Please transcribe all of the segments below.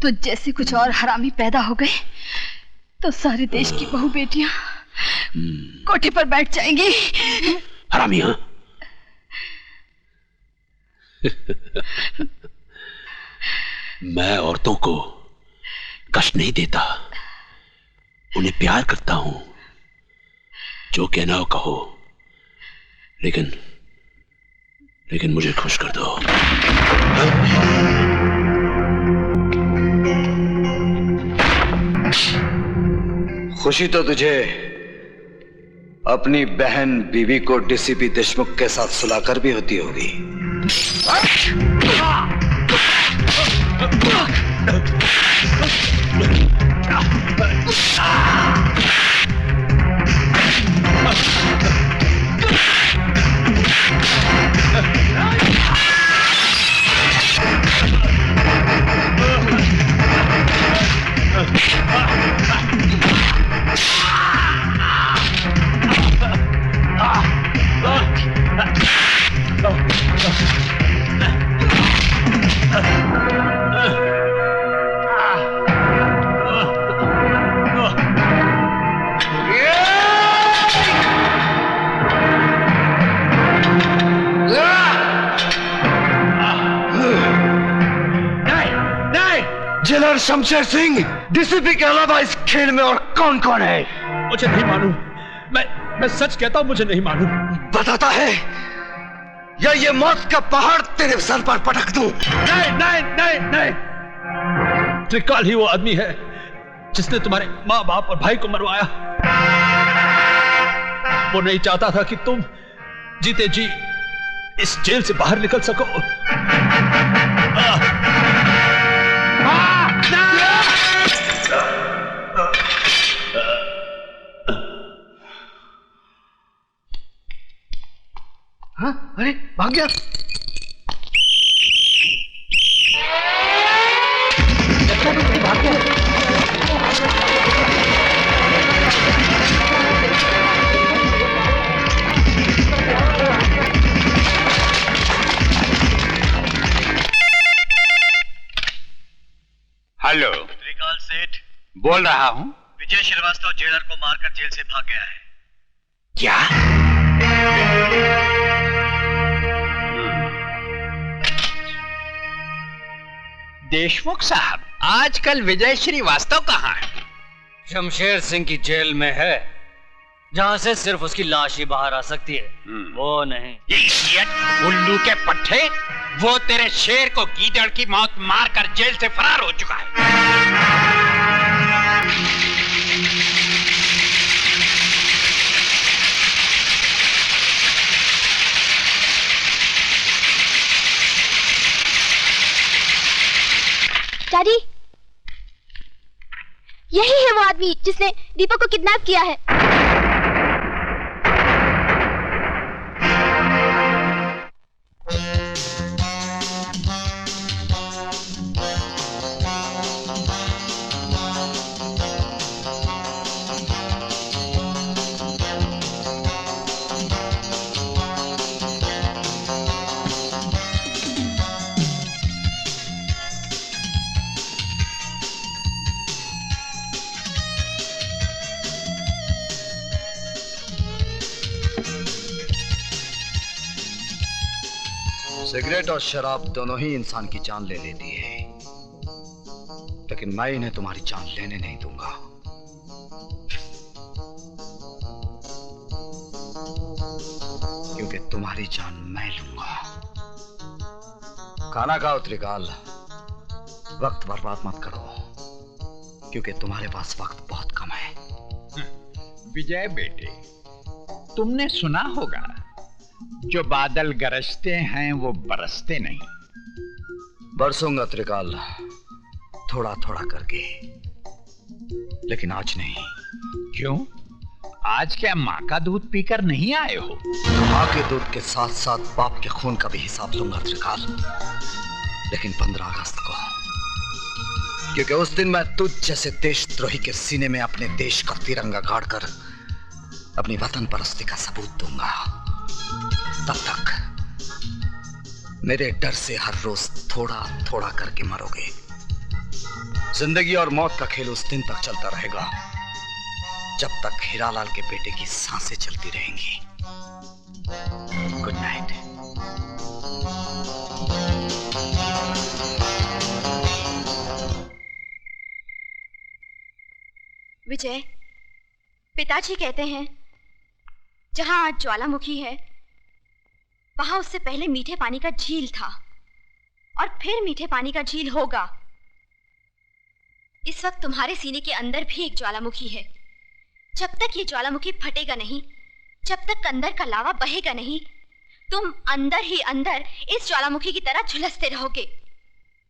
तुझ जैसे कुछ और हरामी पैदा हो गए तो सारे देश की बहू बेटियां कोठे पर बैठ जाएंगी। हरामियां। मैं औरतों को कष्ट नहीं देता, उन्हें प्यार करता हूं। जो कहना हो कहो, लेकिन मुझे खुश कर दो। खुशी तो तुझे अपनी बहन बीवी को डीसीपी देशमुख के साथ सुलाकर भी होती होगी। जेलर शमशेर सिंह, डीसीपी के अलावा इस खेल में और कौन कौन है? मुझे नहीं मालूम। मैं सच कहता हूं, मुझे नहीं मालूम। बताता है या ये मौत का पहाड़ तेरे सर पर पटक दूं? नहीं। त्रिकाल ही वो आदमी है जिसने तुम्हारे माँ बाप और भाई को मरवाया। वो नहीं चाहता था कि तुम जीते जी इस जेल से बाहर निकल सको। हाँ? अरे भाग गया। भाग गया। हेलो, त्रिकाल सेठ बोल रहा हूं। विजय श्रीवास्तव जेलर को मारकर जेल से भाग गया है। क्या? देशमुख साहब, आजकल विजय श्रीवास्तव कहाँ है? शमशेर सिंह की जेल में है, जहां से सिर्फ उसकी लाश ही बाहर आ सकती है। वो नहीं। इडियट, उल्लू के पट्टे, वो तेरे शेर को गीदड़ की मौत मारकर जेल से फरार हो चुका है। डैडी, यही है वो आदमी जिसने दीपक को किडनैप किया है। सिगरेट और शराब दोनों ही इंसान की जान ले लेती है, लेकिन मैं इन्हें तुम्हारी जान लेने नहीं दूंगा। क्योंकि तुम्हारी जान मैं लूंगा। खाना खाओ त्रिकाल, वक्त बर्बाद मत करो, क्योंकि तुम्हारे पास वक्त बहुत कम है। विजय बेटे, तुमने सुना होगा, जो बादल गरजते हैं वो बरसते नहीं। बरसूंगा त्रिकाल, थोड़ा थोड़ा करके, लेकिन आज नहीं। क्यों? आज क्या माँ का दूध पीकर नहीं आए हो? माँ के दूध के साथ साथ बाप के खून का भी हिसाब लूंगा त्रिकाल, लेकिन 15 अगस्त को, क्योंकि उस दिन मैं तुझ जैसे देशद्रोही के सीने में अपने देश का तिरंगा गाड़कर अपनी वतन परस्ती का सबूत दूंगा। तब तक मेरे डर से हर रोज थोड़ा थोड़ा करके मरोगे। जिंदगी और मौत का खेल उस दिन तक चलता रहेगा जब तक हीरालाल के बेटे की सांसें चलती रहेंगी। Good night. विजय, पिताजी कहते हैं जहां आज ज्वालामुखी है वहां उससे पहले मीठे पानी का झील था और फिर मीठे पानी का झील होगा। इस वक्त तुम्हारे सीने के अंदर भी एक ज्वालामुखी है। जब तक ये ज्वालामुखी फटेगा नहीं, जब तक अंदर का लावा बहेगा नहीं, तुम अंदर ही अंदर इस ज्वालामुखी की तरह झुलसते रहोगे।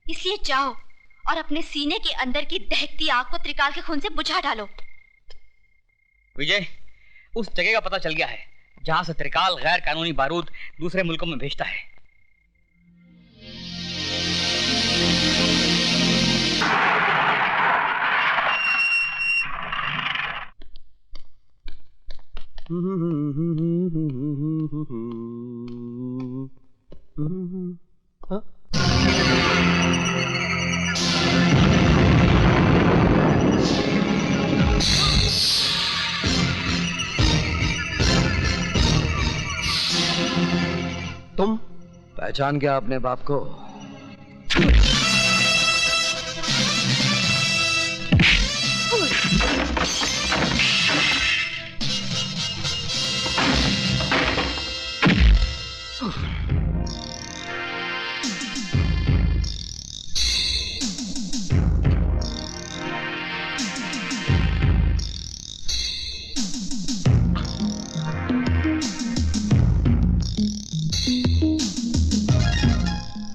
इसलिए जाओ और अपने सीने के अंदर की दहकती आग को त्रिकाल के खून से बुझा डालो। विजय, उस जगह का पता चल गया है जहां से त्रिकाल गैर कानूनी बारूद दूसरे मुल्कों में भेजता है। तुम पहचान गया अपने बाप को?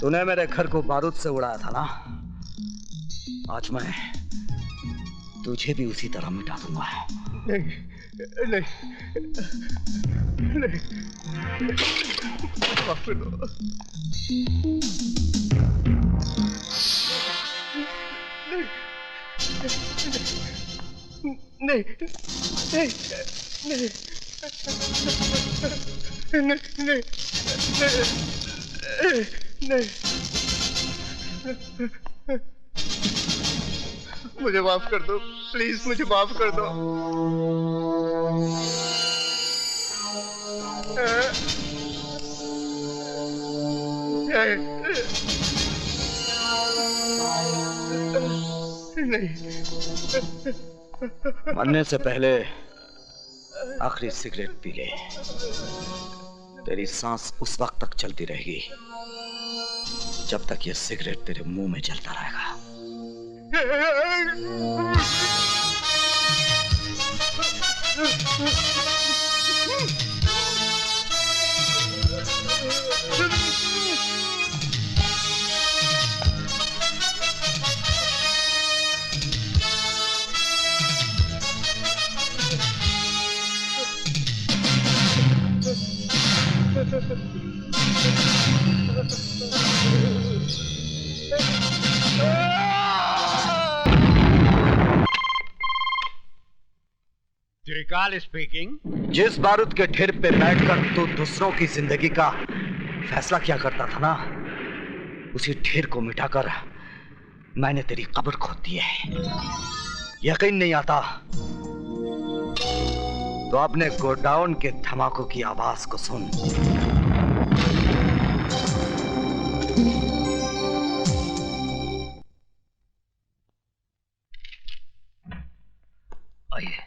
तूने मेरे घर को बारूद से उड़ाया था ना, आज मैं तुझे भी उसी तरह मिटा दूंगा। नहीं नहीं नहीं, माफ कर दो। नहीं नहीं नहीं नहीं नहीं, मुझे माफ कर दो, प्लीज मुझे माफ कर दो। नहीं, मरने से पहले आखिरी सिगरेट पी ले। तेरी सांस उस वक्त तक चलती रहेगी जब तक ये सिगरेट तेरे मुंह में जलता रहेगा। त्रिकाल स्पीकिंग। जिस बारूद के ढेर पे बैठकर तू दूसरों की जिंदगी का फैसला किया करता था ना, उसी ढेर को मिटाकर मैंने तेरी कब्र खोद दी है। यकीन नहीं आता तो अपने गोडाउन के धमाकों की आवाज को सुन। आइए।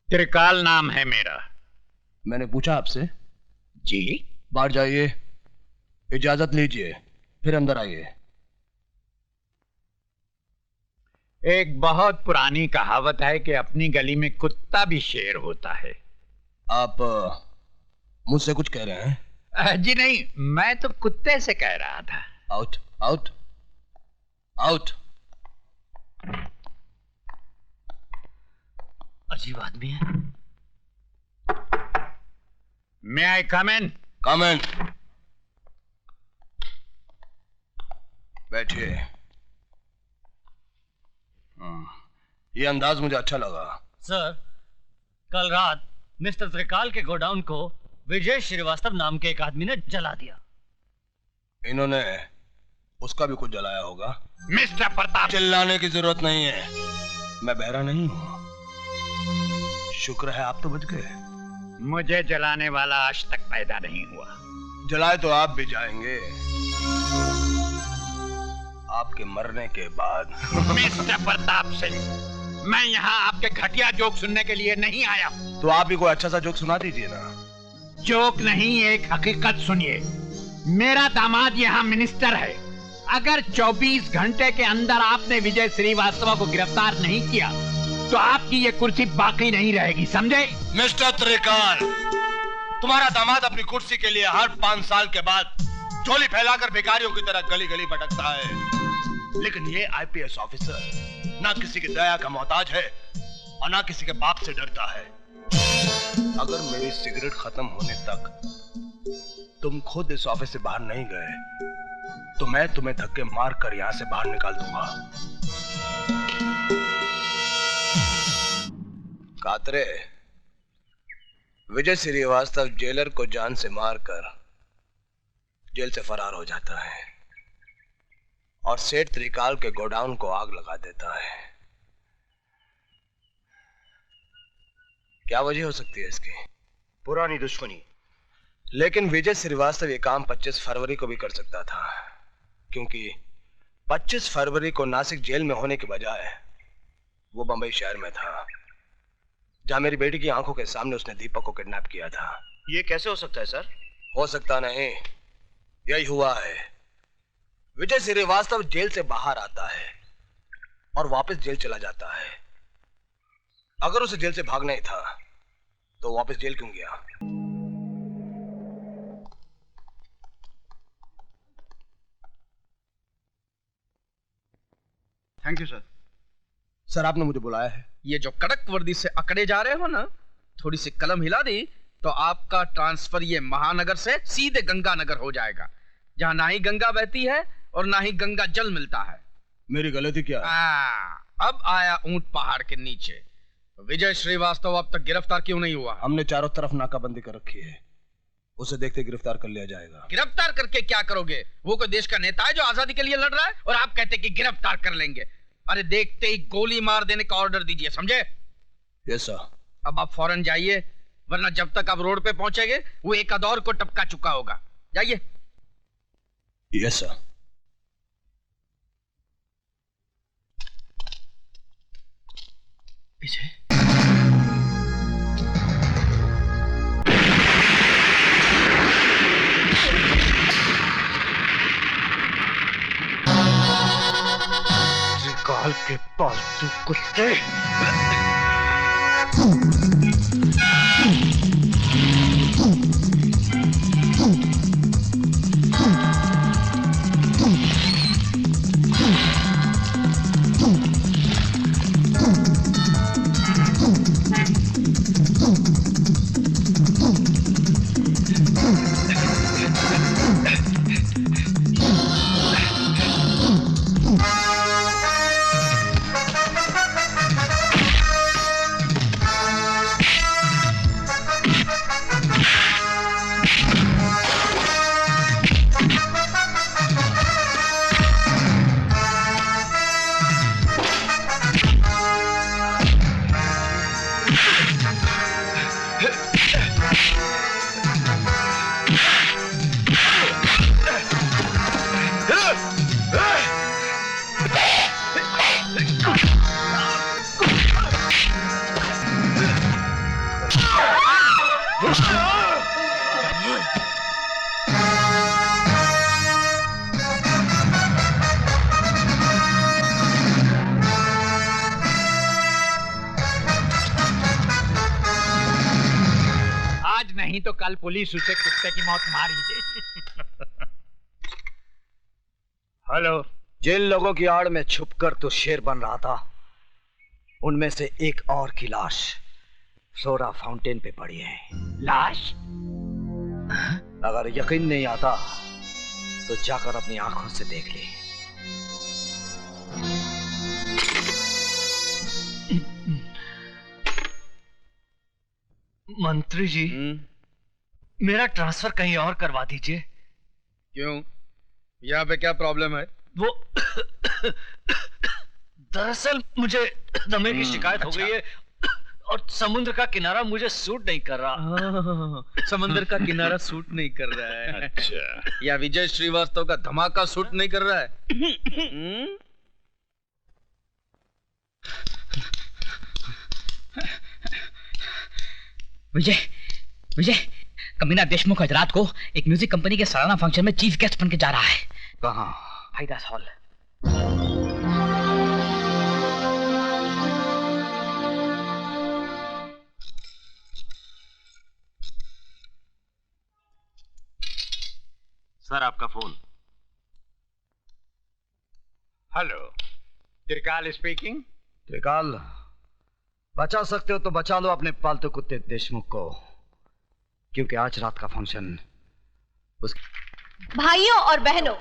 त्रिकाल नाम है मेरा। मैंने पूछा आपसे। जी? बाहर जाइए, इजाजत लीजिए, फिर अंदर आइए। एक बहुत पुरानी कहावत है कि अपनी गली में कुत्ता भी शेर होता है। आप मुझसे कुछ कह रहे हैं? जी नहीं, मैं तो कुत्ते से कह रहा था। Out out out. अजीब आदमी है। मे आई कम इन? कम इन। बैठिए। ये अंदाज मुझे अच्छा लगा। सर, कल रात मिस्टर त्रिकाल के गोडाउन को विजय श्रीवास्तव नाम के एक आदमी ने जला दिया। इन्होंने उसका भी कुछ जलाया होगा। मिस्टर प्रताप, चिल्लाने की जरूरत नहीं है, मैं बहरा नहीं हूँ। शुक्र है आप तो बच गए। मुझे जलाने वाला आज तक पैदा नहीं हुआ। जलाए तो आप भी जाएंगे, आपके मरने के बाद। मिस्टर प्रताप सिंह, मैं यहाँ आपके घटिया जोक सुनने के लिए नहीं आया हूँ। तो आप भी कोई अच्छा सा जोक सुना दीजिए ना। जोक नहीं, एक हकीकत सुनिए। मेरा दामाद यहाँ मिनिस्टर है। अगर 24 घंटे के अंदर आपने विजय श्रीवास्तव को गिरफ्तार नहीं किया तो आपकी ये कुर्सी बाकी नहीं रहेगी, समझे? मिस्टर त्रिकाल, तुम्हारा दामाद अपनी कुर्सी के लिए हर 5 साल के बाद झोली फैलाकर भिखारियों की तरह गली गली भटकता है, लेकिन ये आईपीएस ऑफिसर ना किसी की दया का मोहताज है और ना किसी के बाप से डरता है। अगर मेरी सिगरेट खत्म होने तक तुम खुद इस ऑफिस से बाहर नहीं गए तो मैं तुम्हें धक्के मार कर यहां से बाहर निकाल दूंगा। कातरे, विजय श्रीवास्तव जेलर को जान से मारकर जेल से फरार हो जाता है और सेठ त्रिकाल के गोडाउन को आग लगा देता है। क्या वजह हो सकती है इसकी? पुरानी दुश्मनी। लेकिन विजय श्रीवास्तव ये काम 25 फरवरी को भी कर सकता था, क्योंकि 25 फरवरी को नासिक जेल में होने के बजाय वो बंबई शहर में था, जहां मेरी बेटी की आंखों के सामने उसने दीपक को किडनैप किया था। ये कैसे हो सकता है सर? हो सकता नहीं, यही हुआ है। विजय श्रीवास्तव जेल से बाहर आता है और वापस जेल चला जाता है। अगर उसे जेल से भागना ही था तो वापस जेल क्यों गया? Thank you sir. सर, आपने मुझे बुलाया है। ये जो कड़क वर्दी से अकड़े जा रहे हो ना, थोड़ी सी कलम हिला दी तो आपका ट्रांसफर ये महानगर से सीधे गंगानगर हो जाएगा, जहां ना ही गंगा बहती है और ना ही गंगा जल मिलता है। मेरी गलती क्या है? अब आया ऊंट पहाड़ के नीचे। विजय श्रीवास्तव अब तक गिरफ्तार क्यों नहीं हुआ? हमने चारों तरफ नाकाबंदी कर रखी है, उसे देखते गिरफ्तार कर लिया जाएगा। गिरफ्तार करके क्या करोगे? वो कोई देश का नेता है जो आजादी के लिए लड़ रहा है और आप कहते कि गिरफ्तार कर लेंगे? अरे देखते ही गोली मार देने का ऑर्डर दीजिए, समझे? Yes sir. अब आप फौरन जाइए, वरना जब तक आप रोड पे पहुंचेंगे वो एक अदौर को टपका चुका होगा। जाइए। Yes sir. विजय, त्रिकाल के पालतू कुत्ते। नहीं तो कल पुलिस उसे कुत्ते की मौत मार ही देगी। हेलो। जिन लोगों की आड़ में छुपकर तो शेर बन रहा था, उनमें से एक और की लाश फ्लोरा फाउंटेन पे पड़ी है। लाश? अगर यकीन नहीं आता तो जाकर अपनी आंखों से देख ले। मंत्री जी, मेरा ट्रांसफर कहीं और करवा दीजिए। क्यों? यहाँ पे क्या प्रॉब्लम है? वो दरअसल मुझे दमे की शिकायत हो गई है और समुद्र का किनारा मुझे सूट नहीं कर रहा। समंदर का किनारा सूट नहीं कर रहा है। अच्छा, या विजय श्रीवास्तव का धमाका सूट नहीं कर रहा है? विजय, विजय, कमीना देशमुख आज रात को एक म्यूजिक कंपनी के सालाना फंक्शन में चीफ गेस्ट बन के जा रहा है। कहाँ? हाईदास हॉल। सर आपका फोन। हेलो, त्रिकाल स्पीकिंग। त्रिकाल, बचा सकते हो तो बचा लो अपने पालतू कुत्ते देशमुख को, क्योंकि आज रात का फंक्शन भाइयों और बहनों,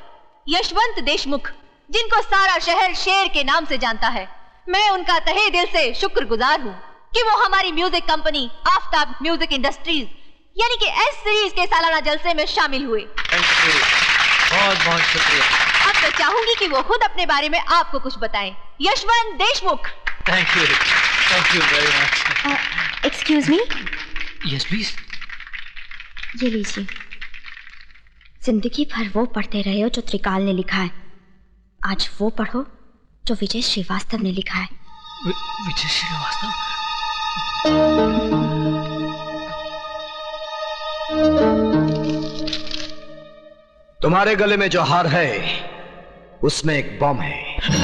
यशवंत देशमुख, जिनको सारा शहर शेर के नाम से जानता है, मैं उनका तहे दिल से शुक्रगुजार हूँ कि वो हमारी music company Aftab music industries यानी कि एस सीरीज के सालाना जलसे में शामिल हुए। बहुत बहुत शुक्रिया। अब मैं चाहूंगी कि वो खुद अपने बारे में आपको कुछ बताएं। Yashwant Deshmukh. Thank you very much. Excuse me. Yes please. ये लीजिए। जिंदगी भर वो पढ़ते रहे हो जो त्रिकाल ने लिखा है, आज वो पढ़ो जो विजय श्रीवास्तव ने लिखा है। विजय श्रीवास्तव? तुम्हारे गले में जो हार है उसमें एक बम है।